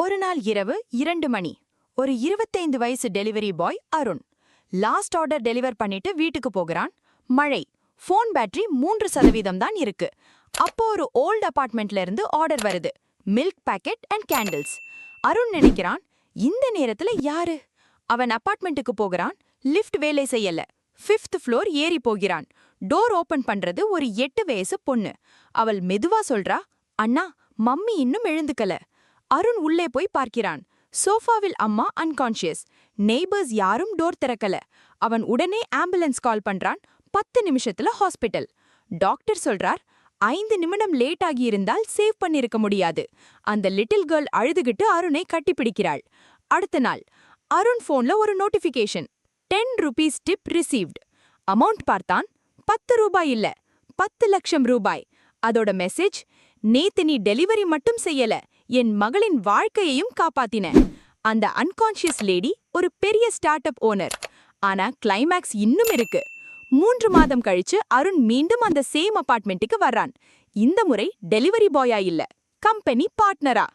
ஒரு நாள் இரவு 2 மணி. ஒரு 25 வயசு delivery boy Arun last order deliver பண்ணிட்டு வீட்டுக்கு போகிறான். மழை. ஃபோன் பேட்டரி 3% தான் இருக்கு. அப்போ ஒரு ஓல்ட் அபார்ட்மெண்ட்ல இருந்து ஆர்டர் வருது. Milk packet and candles. Arun நினைக்கிறான், இந்த நேரத்துல யாரு? அவன் அபார்ட்மெண்ட்டுக்கு போகிறான். லிஃப்ட் வேலை செய்யல. 5th ஃப்ளோர் ஏறி போகிறான். டோர் ஓபன் பண்றது ஒரு 8 வயசு பொண்ணு. அவள் மெதுவா சொல்றா, அண்ணா, மம்மி இன்னும் எழுந்துக்கல. அருண் உள்ளே போய் பார்க்கிறான். சோஃபாவில் அம்மா அன்கான்ஷியஸ். நெய்பர்ஸ் யாரும் டோர் திறக்கல. அவன் உடனே ஆம்புலன்ஸ் கால் பண்றான். 10 நிமிஷத்துல ஹாஸ்பிட்டல். டாக்டர் சொல்றார், 5 நிமிடம் லேட் ஆகியிருந்தால் சேவ் பண்ணிருக்க முடியாது. அந்த லிட்டில் கேர்ள் அழுதுகிட்டு அருணை கட்டிப்பிடிக்கிறாள். அடுத்த நாள் அருண் போன்ல ஒரு notification. 10 rupees tip received. Amount பார்த்தான். 10 ரூபாய் இல்ல, 10 லட்சம் ரூபாய். அதோட மெசேஜ், நேத்து நீ டெலிவரி மட்டும் செய்யல, என் மகளின் வாழ்க்கையையும் காப்பாத்தின. அந்த அன்கான்ஷியஸ் லேடி ஒரு பெரிய ஸ்டார்ட் அப் ஓனர். ஆனா கிளைமேக்ஸ் இன்னும் இருக்கு. 3 மாதம் கழிச்சு அருண் மீண்டும் அந்த சேம் அபார்ட்மெண்ட்டுக்கு வர்றான். இந்த முறை டெலிவரி பாயா இல்ல, கம்பெனி பார்ட்னரா.